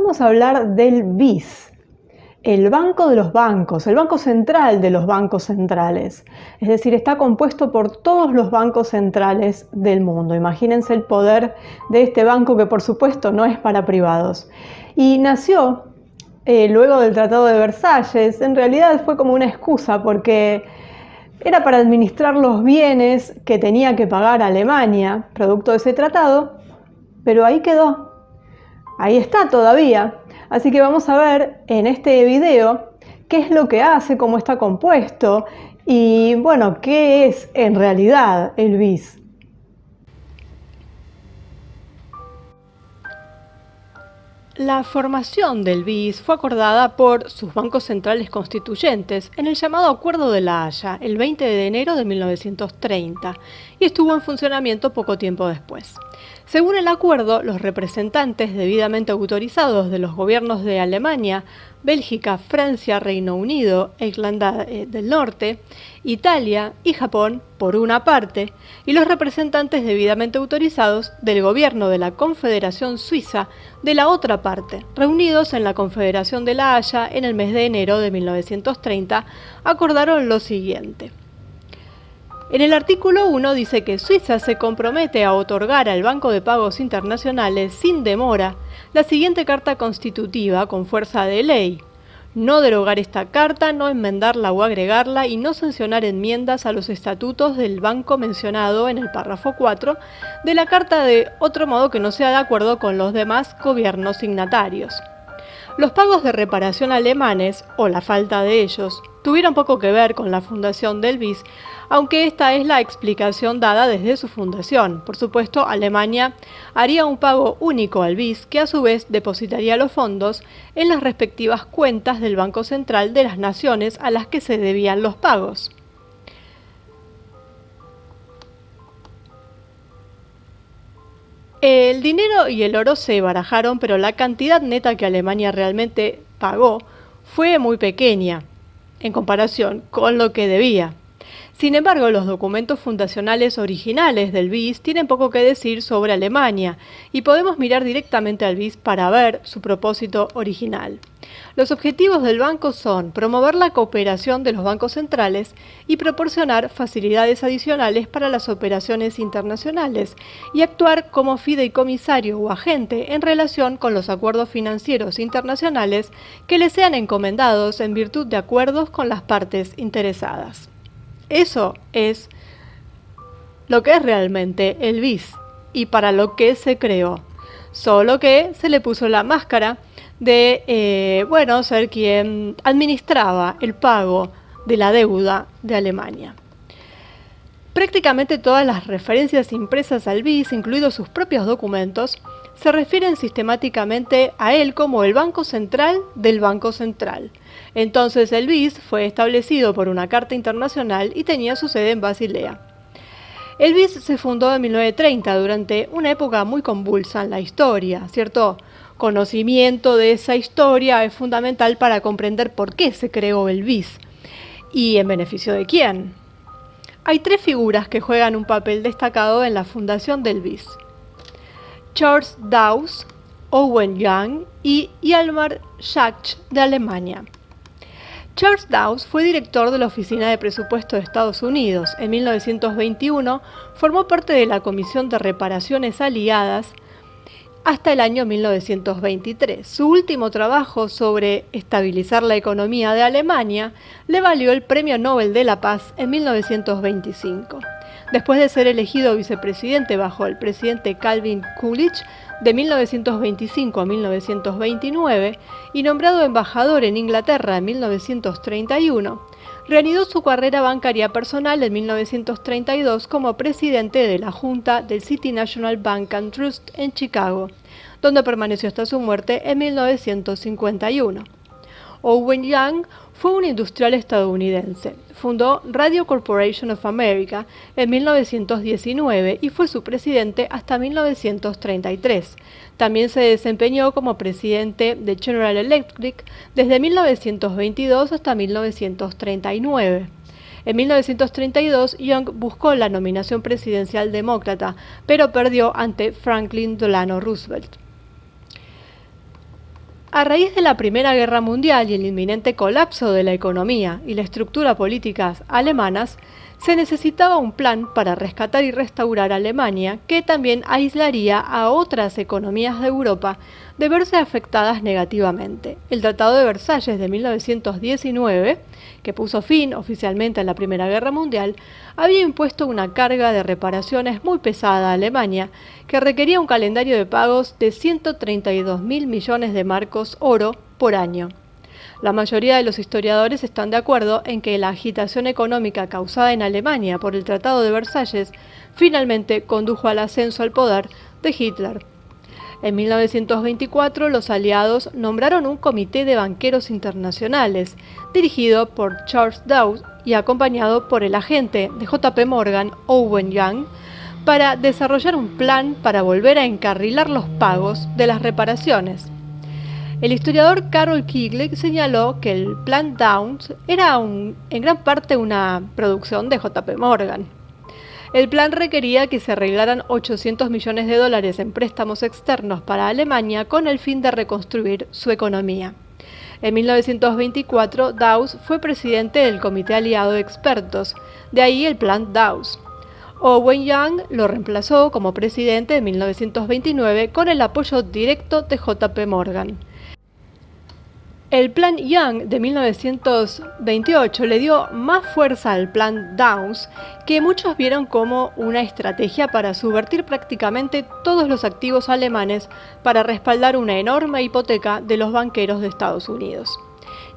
vamos a hablar del BIS, el banco de los bancos, el banco central de los bancos centrales. Es decir, está compuesto por todos los bancos centrales del mundo. Imagínense el poder de este banco, que por supuesto no es para privados. Y nació luego del Tratado de Versalles. En realidad fue como una excusa porque era para administrar los bienes que tenía que pagar Alemania, producto de ese tratado, pero ahí quedó. Ahí está todavía. Así que vamos a ver en este video qué es lo que hace, cómo está compuesto y, bueno, qué es en realidad el BIS. La formación del BIS fue acordada por sus bancos centrales constituyentes en el llamado Acuerdo de La Haya, el 20 de enero de 1930, y estuvo en funcionamiento poco tiempo después. Según el acuerdo, los representantes debidamente autorizados de los gobiernos de Alemania, Bélgica, Francia, Reino Unido e Irlanda del Norte, Italia y Japón, por una parte, y los representantes debidamente autorizados del gobierno de la Confederación Suiza de la otra parte, reunidos en la Confederación de La Haya en el mes de enero de 1930, acordaron lo siguiente. En el artículo 1 dice que Suiza se compromete a otorgar al Banco de Pagos Internacionales sin demora la siguiente carta constitutiva con fuerza de ley: no derogar esta carta, no enmendarla o agregarla y no sancionar enmiendas a los estatutos del banco mencionado en el párrafo 4 de la carta de otro modo que no sea de acuerdo con los demás gobiernos signatarios. Los pagos de reparación alemanes, o la falta de ellos, tuvieron poco que ver con la fundación del BIS, aunque esta es la explicación dada desde su fundación. Por supuesto, Alemania haría un pago único al BIS, que a su vez depositaría los fondos en las respectivas cuentas del Banco Central de las naciones a las que se debían los pagos. El dinero y el oro se barajaron, pero la cantidad neta que Alemania realmente pagó fue muy pequeña en comparación con lo que debía. Sin embargo, los documentos fundacionales originales del BIS tienen poco que decir sobre Alemania y podemos mirar directamente al BIS para ver su propósito original. Los objetivos del banco son promover la cooperación de los bancos centrales y proporcionar facilidades adicionales para las operaciones internacionales y actuar como fideicomisario o agente en relación con los acuerdos financieros internacionales que les sean encomendados en virtud de acuerdos con las partes interesadas. Eso es lo que es realmente el BIS y para lo que se creó, solo que se le puso la máscara de ser quien administraba el pago de la deuda de Alemania. Prácticamente todas las referencias impresas al BIS, incluidos sus propios documentos, se refieren sistemáticamente a él como el Banco Central del Banco Central. Entonces el BIS fue establecido por una carta internacional y tenía su sede en Basilea. El BIS se fundó en 1930 durante una época muy convulsa en la historia, ¿cierto? Conocimiento de esa historia es fundamental para comprender por qué se creó el BIS y en beneficio de quién. Hay tres figuras que juegan un papel destacado en la fundación del BIS: Charles Dawes, Owen Young y Hjalmar Schacht de Alemania. Charles Dawes fue director de la Oficina de Presupuesto de Estados Unidos. En 1921 formó parte de la Comisión de Reparaciones Aliadas hasta el año 1923. Su último trabajo sobre estabilizar la economía de Alemania le valió el Premio Nobel de la Paz en 1925. Después de ser elegido vicepresidente bajo el presidente Calvin Coolidge de 1925 a 1929 y nombrado embajador en Inglaterra en 1931, reanudó su carrera bancaria personal en 1932 como presidente de la Junta del City National Bank and Trust en Chicago, donde permaneció hasta su muerte en 1951. Owen Young fue un industrial estadounidense. Fundó Radio Corporation of America en 1919 y fue su presidente hasta 1933. También se desempeñó como presidente de General Electric desde 1922 hasta 1939. En 1932, Young buscó la nominación presidencial demócrata, pero perdió ante Franklin Delano Roosevelt. A raíz de la Primera Guerra Mundial y el inminente colapso de la economía y la estructura políticas alemanas, se necesitaba un plan para rescatar y restaurar Alemania que también aislaría a otras economías de Europa de verse afectadas negativamente. El Tratado de Versalles de 1919, que puso fin oficialmente a la Primera Guerra Mundial, había impuesto una carga de reparaciones muy pesada a Alemania, que requería un calendario de pagos de 132.000 millones de marcos oro por año. La mayoría de los historiadores están de acuerdo en que la agitación económica causada en Alemania por el Tratado de Versalles finalmente condujo al ascenso al poder de Hitler. En 1924, los aliados nombraron un comité de banqueros internacionales, dirigido por Charles Dawes y acompañado por el agente de JP Morgan, Owen Young, para desarrollar un plan para volver a encarrilar los pagos de las reparaciones. El historiador Carol Quigley señaló que el Plan Dawes era en gran parte una producción de JP Morgan. El plan requería que se arreglaran 800 millones de dólares en préstamos externos para Alemania con el fin de reconstruir su economía. En 1924, Dawes fue presidente del Comité Aliado de Expertos, de ahí el Plan Dawes. Owen Young lo reemplazó como presidente en 1929 con el apoyo directo de JP Morgan. El Plan Young de 1928 le dio más fuerza al Plan Dawes, que muchos vieron como una estrategia para subvertir prácticamente todos los activos alemanes para respaldar una enorme hipoteca de los banqueros de Estados Unidos.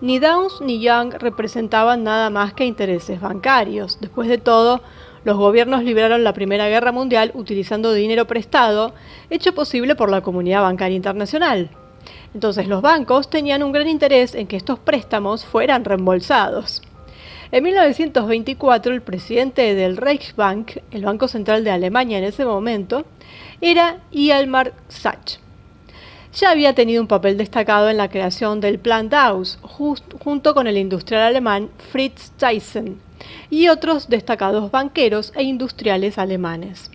Ni Dawes ni Young representaban nada más que intereses bancarios. Después de todo, los gobiernos libraron la Primera Guerra Mundial utilizando dinero prestado, hecho posible por la comunidad bancaria internacional. Entonces los bancos tenían un gran interés en que estos préstamos fueran reembolsados. En 1924, el presidente del Reichsbank, el Banco Central de Alemania en ese momento, era Hjalmar Sachs. Ya había tenido un papel destacado en la creación del Plan Dawes, junto con el industrial alemán Fritz Thyssen y otros destacados banqueros e industriales alemanes.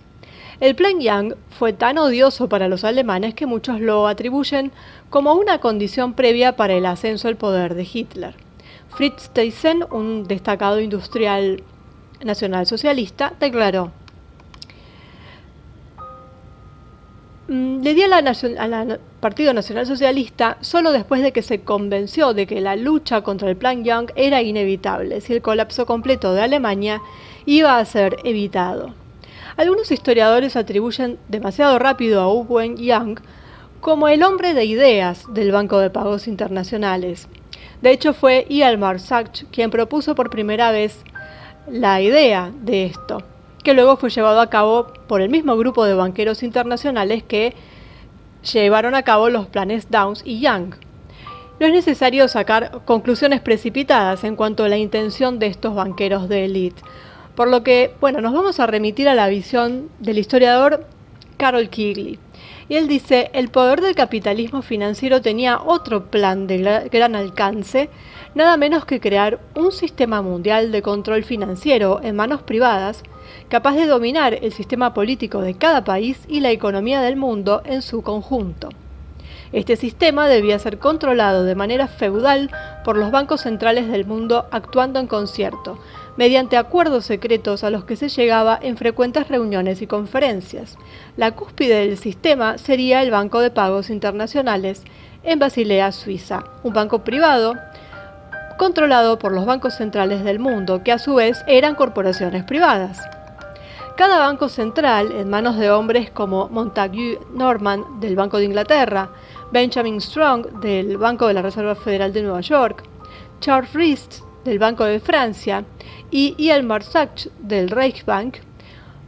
El Plan Young fue tan odioso para los alemanes que muchos lo atribuyen como una condición previa para el ascenso al poder de Hitler. Fritz Thyssen, un destacado industrial nacionalsocialista, declaró: le di al Partido Nacional Socialista solo después de que se convenció de que la lucha contra el Plan Young era inevitable si el colapso completo de Alemania iba a ser evitado. Algunos historiadores atribuyen demasiado rápido a Owen Young como el hombre de ideas del Banco de Pagos Internacionales. De hecho, fue Hjalmar Sachs quien propuso por primera vez la idea de esto, que luego fue llevado a cabo por el mismo grupo de banqueros internacionales que llevaron a cabo los planes Dawes y Young. No es necesario sacar conclusiones precipitadas en cuanto a la intención de estos banqueros de élite. Por lo que, nos vamos a remitir a la visión del historiador Carol Quigley. Y él dice: el poder del capitalismo financiero tenía otro plan de gran alcance, nada menos que crear un sistema mundial de control financiero en manos privadas, capaz de dominar el sistema político de cada país y la economía del mundo en su conjunto. Este sistema debía ser controlado de manera feudal por los bancos centrales del mundo actuando en concierto, mediante acuerdos secretos a los que se llegaba en frecuentes reuniones y conferencias. La cúspide del sistema sería el Banco de Pagos Internacionales en Basilea, Suiza, un banco privado controlado por los bancos centrales del mundo, que a su vez eran corporaciones privadas. Cada banco central, en manos de hombres como Montague Norman del Banco de Inglaterra, Benjamin Strong del Banco de la Reserva Federal de Nueva York, Charles Rist del Banco de Francia y Hjalmar Sachs del Reichsbank,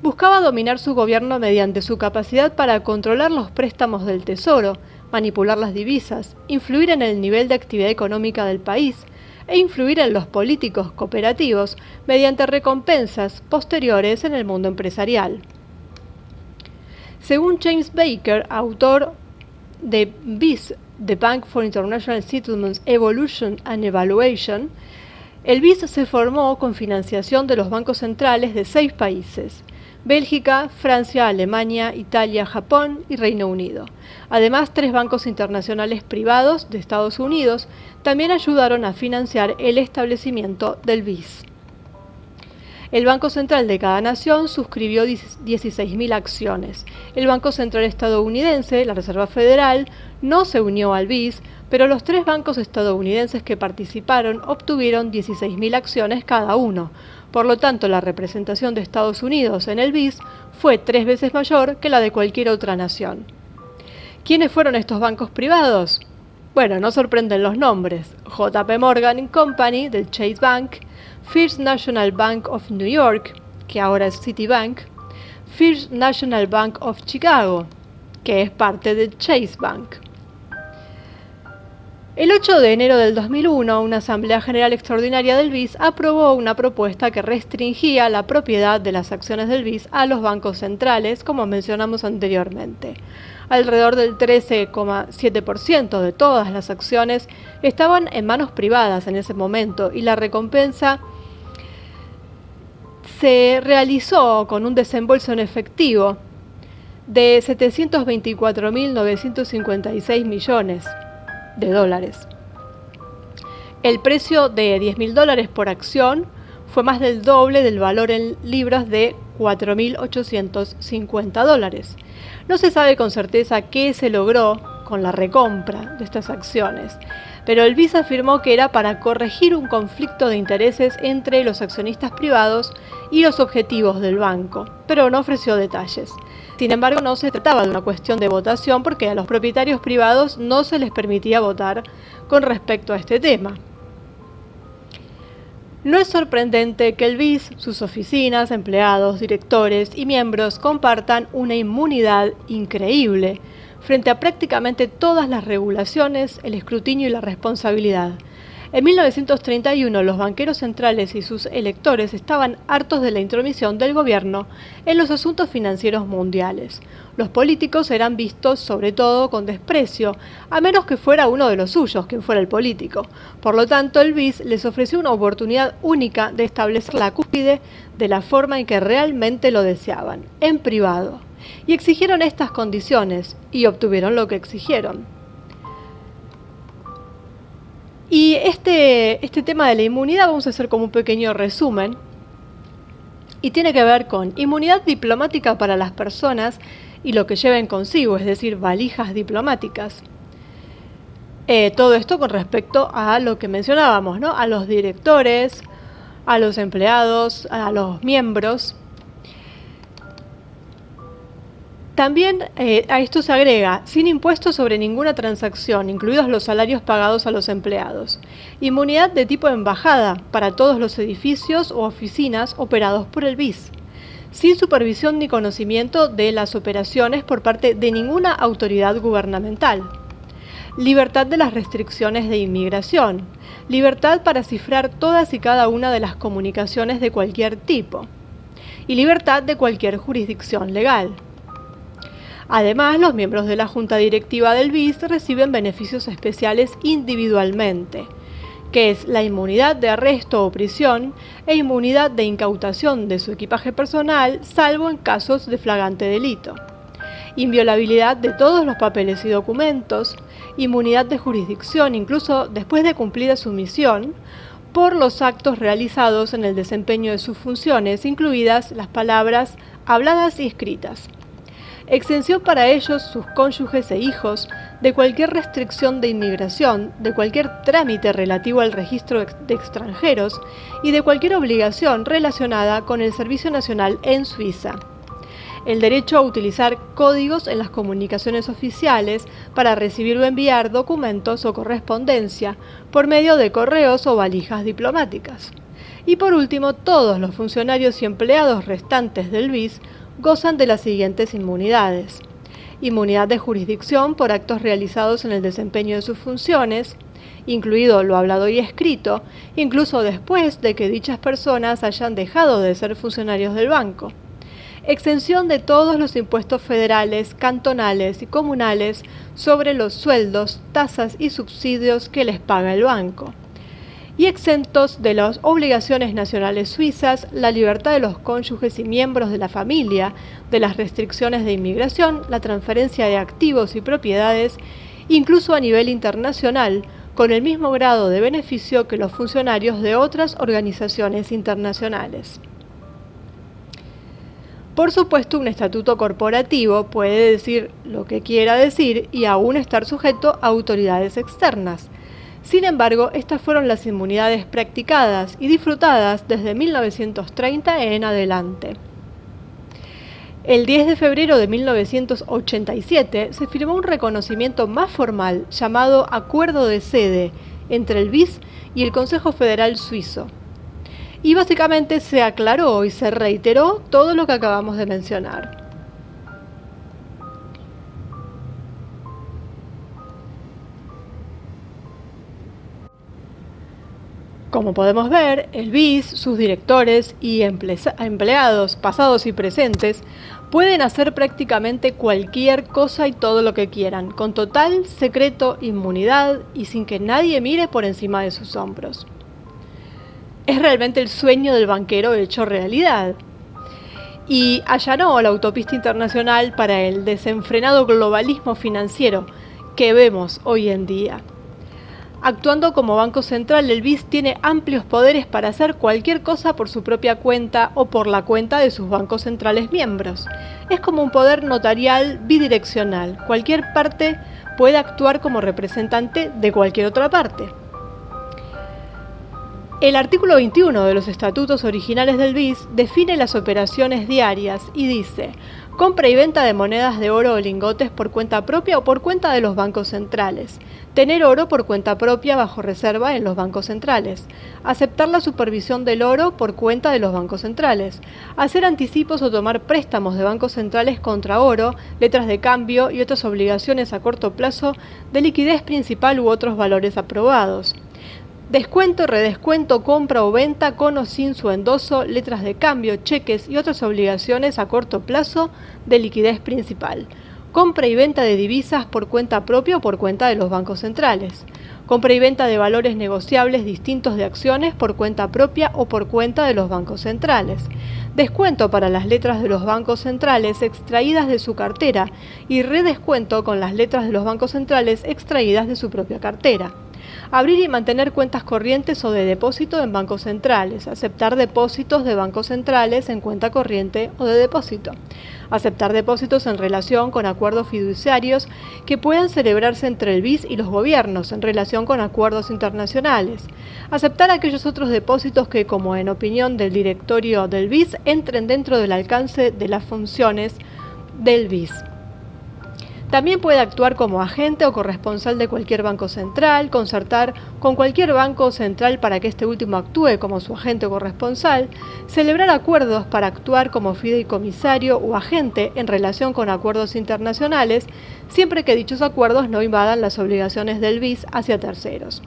buscaba dominar su gobierno mediante su capacidad para controlar los préstamos del Tesoro, manipular las divisas, influir en el nivel de actividad económica del país e influir en los políticos cooperativos mediante recompensas posteriores en el mundo empresarial. Según James Baker, autor de BIS, The Bank for International Settlements Evolution and Evaluation, el BIS se formó con financiación de los bancos centrales de 6 países: Bélgica, Francia, Alemania, Italia, Japón y Reino Unido. Además, 3 bancos internacionales privados de Estados Unidos también ayudaron a financiar el establecimiento del BIS. El Banco Central de cada nación suscribió 16.000 acciones. El Banco Central estadounidense, la Reserva Federal, no se unió al BIS, pero los 3 bancos estadounidenses que participaron obtuvieron 16.000 acciones cada uno. Por lo tanto, la representación de Estados Unidos en el BIS fue 3 veces mayor que la de cualquier otra nación. ¿Quiénes fueron estos bancos privados? Bueno, no sorprenden los nombres. JP Morgan Company del Chase Bank, First National Bank of New York, que ahora es Citibank, First National Bank of Chicago, que es parte del Chase Bank. El 8 de enero del 2001, una Asamblea General Extraordinaria del BIS aprobó una propuesta que restringía la propiedad de las acciones del BIS a los bancos centrales, como mencionamos anteriormente. Alrededor del 13,7% de todas las acciones estaban en manos privadas en ese momento y la recompensa se realizó con un desembolso en efectivo de 724.956 millones de dólares. El precio de $10.000 por acción fue más del doble del valor en libras de 4.850 dólares. No se sabe con certeza qué se logró con la recompra de estas acciones, pero el BIS afirmó que era para corregir un conflicto de intereses entre los accionistas privados y los objetivos del banco, pero no ofreció detalles. Sin embargo, no se trataba de una cuestión de votación porque a los propietarios privados no se les permitía votar con respecto a este tema. No es sorprendente que el BIS, sus oficinas, empleados, directores y miembros compartan una inmunidad increíble frente a prácticamente todas las regulaciones, el escrutinio y la responsabilidad. En 1931, los banqueros centrales y sus electores estaban hartos de la intromisión del gobierno en los asuntos financieros mundiales. Los políticos eran vistos, sobre todo, con desprecio, a menos que fuera uno de los suyos quien fuera el político. Por lo tanto, el BIS les ofreció una oportunidad única de establecer la cúspide de la forma en que realmente lo deseaban, en privado. Y exigieron estas condiciones, y obtuvieron lo que exigieron. Y este tema de la inmunidad vamos a hacer como un pequeño resumen. Y tiene que ver con inmunidad diplomática para las personas y lo que lleven consigo, es decir, valijas diplomáticas. Todo esto con respecto a lo que mencionábamos, ¿no? A los directores, a los empleados, a los miembros. También a esto se agrega, sin impuestos sobre ninguna transacción, incluidos los salarios pagados a los empleados. Inmunidad de tipo embajada para todos los edificios o oficinas operados por el BIS. Sin supervisión ni conocimiento de las operaciones por parte de ninguna autoridad gubernamental. Libertad de las restricciones de inmigración. Libertad para cifrar todas y cada una de las comunicaciones de cualquier tipo. Y libertad de cualquier jurisdicción legal. Además, los miembros de la Junta Directiva del BIS reciben beneficios especiales individualmente, que es la inmunidad de arresto o prisión e inmunidad de incautación de su equipaje personal, salvo en casos de flagrante delito. Inviolabilidad de todos los papeles y documentos, inmunidad de jurisdicción incluso después de cumplida su misión, por los actos realizados en el desempeño de sus funciones, incluidas las palabras habladas y escritas. Exención para ellos, sus cónyuges e hijos, de cualquier restricción de inmigración, de cualquier trámite relativo al registro de extranjeros y de cualquier obligación relacionada con el Servicio Nacional en Suiza. El derecho a utilizar códigos en las comunicaciones oficiales para recibir o enviar documentos o correspondencia por medio de correos o valijas diplomáticas. Y por último, todos los funcionarios y empleados restantes del BIS gozan de las siguientes inmunidades. Inmunidad de jurisdicción por actos realizados en el desempeño de sus funciones, incluido lo hablado y escrito, incluso después de que dichas personas hayan dejado de ser funcionarios del banco. Exención de todos los impuestos federales, cantonales y comunales sobre los sueldos, tasas y subsidios que les paga el banco. y exentos de las obligaciones nacionales suizas, la libertad de los cónyuges y miembros de la familia, de las restricciones de inmigración, la transferencia de activos y propiedades, incluso a nivel internacional, con el mismo grado de beneficio que los funcionarios de otras organizaciones internacionales. Por supuesto, un estatuto corporativo puede decir lo que quiera decir y aún estar sujeto a autoridades externas. Sin embargo, estas fueron las inmunidades practicadas y disfrutadas desde 1930 en adelante. El 10 de febrero de 1987 se firmó un reconocimiento más formal llamado Acuerdo de Sede entre el BIS y el Consejo Federal Suizo. Y básicamente se aclaró y se reiteró todo lo que acabamos de mencionar. Como podemos ver, el BIS, sus directores y empleados pasados y presentes pueden hacer prácticamente cualquier cosa y todo lo que quieran, con total secreto, inmunidad y sin que nadie mire por encima de sus hombros. Es realmente el sueño del banquero hecho realidad. Y allanó la autopista internacional para el desenfrenado globalismo financiero que vemos hoy en día. Actuando como Banco Central, el BIS tiene amplios poderes para hacer cualquier cosa por su propia cuenta o por la cuenta de sus bancos centrales miembros. Es como un poder notarial bidireccional. Cualquier parte puede actuar como representante de cualquier otra parte. El artículo 21 de los estatutos originales del BIS define las operaciones diarias y dice: compra y venta de monedas de oro o lingotes por cuenta propia o por cuenta de los bancos centrales. Tener oro por cuenta propia bajo reserva en los bancos centrales. Aceptar la supervisión del oro por cuenta de los bancos centrales. Hacer anticipos o tomar préstamos de bancos centrales contra oro, letras de cambio y otras obligaciones a corto plazo de liquidez principal u otros valores aprobados. Descuento, redescuento, compra o venta con o sin su endoso, letras de cambio, cheques y otras obligaciones a corto plazo de liquidez principal. Compra y venta de divisas por cuenta propia o por cuenta de los bancos centrales. Compra y venta de valores negociables distintos de acciones por cuenta propia o por cuenta de los bancos centrales. Descuento para las letras de los bancos centrales extraídas de su cartera y redescuento con las letras de los bancos centrales extraídas de su propia cartera. Abrir y mantener cuentas corrientes o de depósito en bancos centrales. Aceptar depósitos de bancos centrales en cuenta corriente o de depósito. Aceptar depósitos en relación con acuerdos fiduciarios que puedan celebrarse entre el BIS y los gobiernos en relación con acuerdos internacionales. Aceptar aquellos otros depósitos que, como en opinión del directorio del BIS, entren dentro del alcance de las funciones del BIS. También puede actuar como agente o corresponsal de cualquier banco central, concertar con cualquier banco central para que este último actúe como su agente o corresponsal, celebrar acuerdos para actuar como fideicomisario o agente en relación con acuerdos internacionales, siempre que dichos acuerdos no invadan las obligaciones del BIS hacia terceros.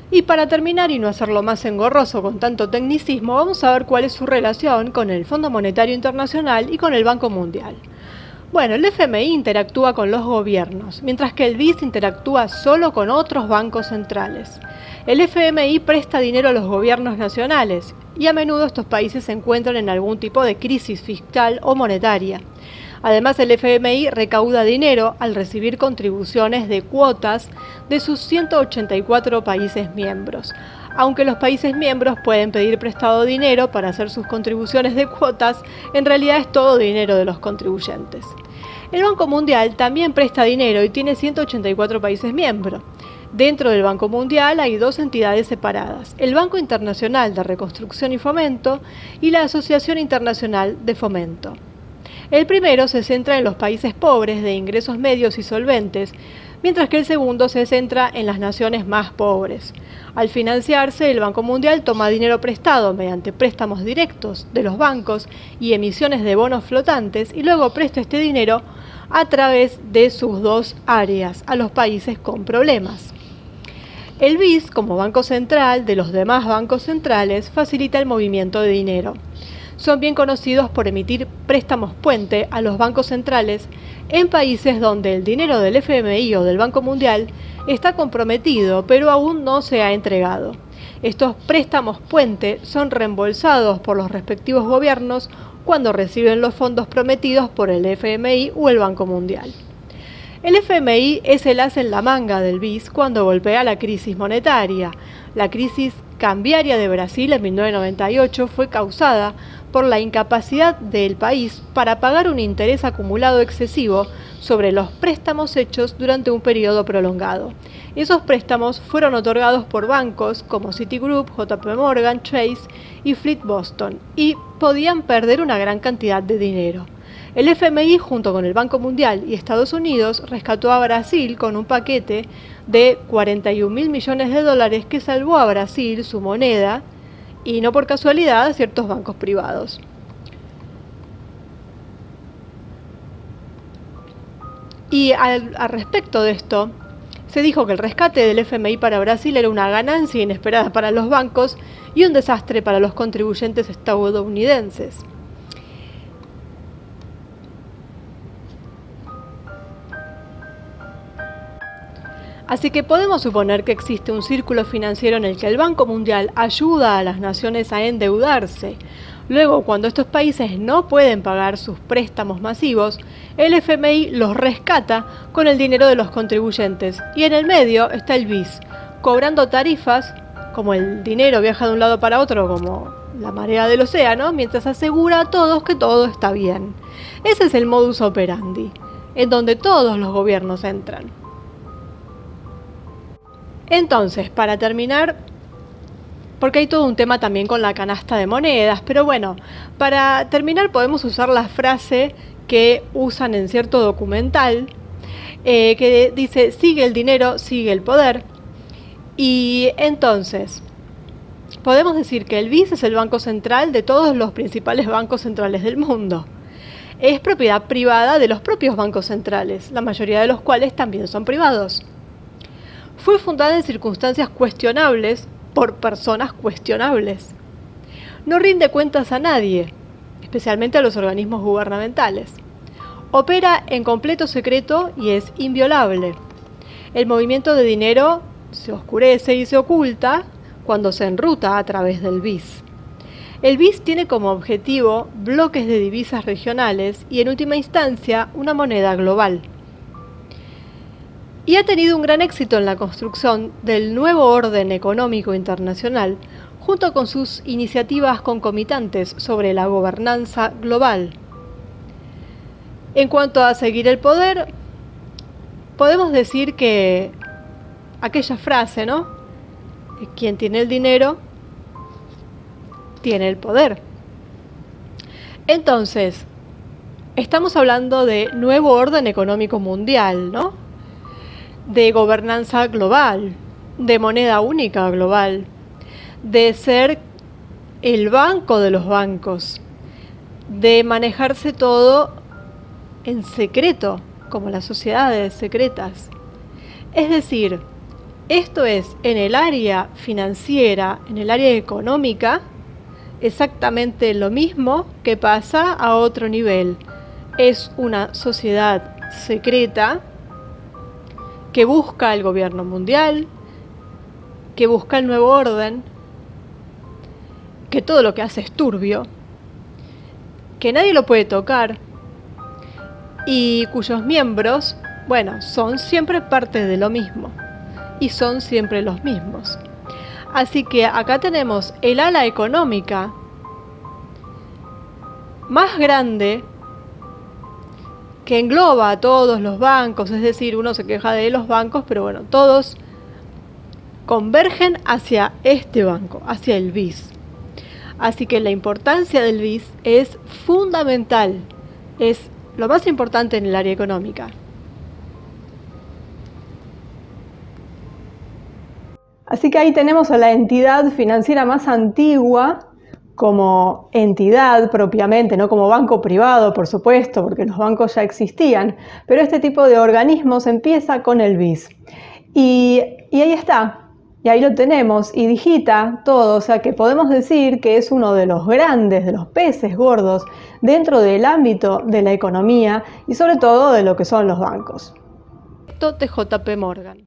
Y para terminar y no hacerlo más engorroso con tanto tecnicismo, vamos a ver cuál es su relación con el Fondo Monetario Internacional y con el Banco Mundial. Bueno, el FMI interactúa con los gobiernos, mientras que el BIS interactúa solo con otros bancos centrales. El FMI presta dinero a los gobiernos nacionales y a menudo estos países se encuentran en algún tipo de crisis fiscal o monetaria. Además, el FMI recauda dinero al recibir contribuciones de cuotas de sus 184 países miembros. Aunque los países miembros pueden pedir prestado dinero para hacer sus contribuciones de cuotas, en realidad es todo dinero de los contribuyentes. El Banco Mundial también presta dinero y tiene 184 países miembros. Dentro del Banco Mundial hay dos entidades separadas: el Banco Internacional de Reconstrucción y Fomento y la Asociación Internacional de Fomento. El primero se centra en los países pobres de ingresos medios y solventes, mientras que el segundo se centra en las naciones más pobres. Al financiarse, el Banco Mundial toma dinero prestado mediante préstamos directos de los bancos y emisiones de bonos flotantes y luego presta este dinero a través de sus dos áreas a los países con problemas. El BIS, como banco central de los demás bancos centrales, facilita el movimiento de dinero. son bien conocidos por emitir préstamos puente a los bancos centrales en países donde el dinero del FMI o del Banco Mundial está comprometido, pero aún no se ha entregado. Estos préstamos puente son reembolsados por los respectivos gobiernos cuando reciben los fondos prometidos por el FMI o el Banco Mundial. El FMI es el as en la manga del BIS cuando golpea la crisis monetaria. La crisis cambiaria de Brasil en 1998 fue causada por la incapacidad del país para pagar un interés acumulado excesivo sobre los préstamos hechos durante un periodo prolongado. Esos préstamos fueron otorgados por bancos como Citigroup, JP Morgan Chase y Fleet Boston y podían perder una gran cantidad de dinero. El FMI, junto con el Banco Mundial y Estados Unidos, rescató a Brasil con un paquete de 41.000 millones de dólares que salvó a Brasil, su moneda, y no por casualidad, ciertos bancos privados. Y al respecto de esto, se dijo que el rescate del FMI para Brasil era una ganancia inesperada para los bancos y un desastre para los contribuyentes estadounidenses. Así que podemos suponer que existe un círculo financiero en el que el Banco Mundial ayuda a las naciones a endeudarse. Luego, cuando estos países no pueden pagar sus préstamos masivos, el FMI los rescata con el dinero de los contribuyentes. Y en el medio está el BIS, cobrando tarifas, como el dinero viaja de un lado para otro, como la marea del océano, mientras asegura a todos que todo está bien. Ese es el modus operandi, en donde todos los gobiernos entran. Entonces, para terminar, porque hay todo un tema también con la canasta de monedas, pero bueno, para terminar podemos usar la frase que usan en cierto documental, que dice, sigue el dinero, sigue el poder. Y entonces, podemos decir que el BIS es el banco central de todos los principales bancos centrales del mundo. Es propiedad privada de los propios bancos centrales, la mayoría de los cuales también son privados. Fue fundada en circunstancias cuestionables por personas cuestionables. No rinde cuentas a nadie, especialmente a los organismos gubernamentales. Opera en completo secreto y es inviolable. El movimiento de dinero se oscurece y se oculta cuando se enruta a través del BIS. El BIS tiene como objetivo bloques de divisas regionales y en última instancia una moneda global. Y ha tenido un gran éxito en la construcción del nuevo orden económico internacional, junto con sus iniciativas concomitantes sobre la gobernanza global. En cuanto a seguir el poder, podemos decir que aquella frase, ¿no? Quien tiene el dinero, tiene el poder. Entonces, estamos hablando de nuevo orden económico mundial, ¿no? De gobernanza global, de moneda única global, de ser el banco de los bancos, de manejarse todo en secreto, como las sociedades secretas. Es decir, esto es en el área financiera, en el área económica, exactamente lo mismo que pasa a otro nivel. Es una sociedad secreta que busca el gobierno mundial, que busca el nuevo orden, que todo lo que hace es turbio, que nadie lo puede tocar y cuyos miembros, bueno, son siempre parte de lo mismo y son siempre los mismos. Así que acá tenemos el ala económica más grande que engloba a todos los bancos, es decir, uno se queja de los bancos, pero bueno, todos convergen hacia este banco, hacia el BIS. Así que la importancia del BIS es fundamental, es lo más importante en el área económica. Así que ahí tenemos a la entidad financiera más antigua como entidad propiamente, no como banco privado, por supuesto, porque los bancos ya existían, pero este tipo de organismos empieza con el BIS. Y ahí está. Y ahí lo tenemos, y digita todo, o sea que podemos decir que es uno de los grandes, de los peces gordos dentro del ámbito de la economía y sobre todo de lo que son los bancos. De JP Morgan.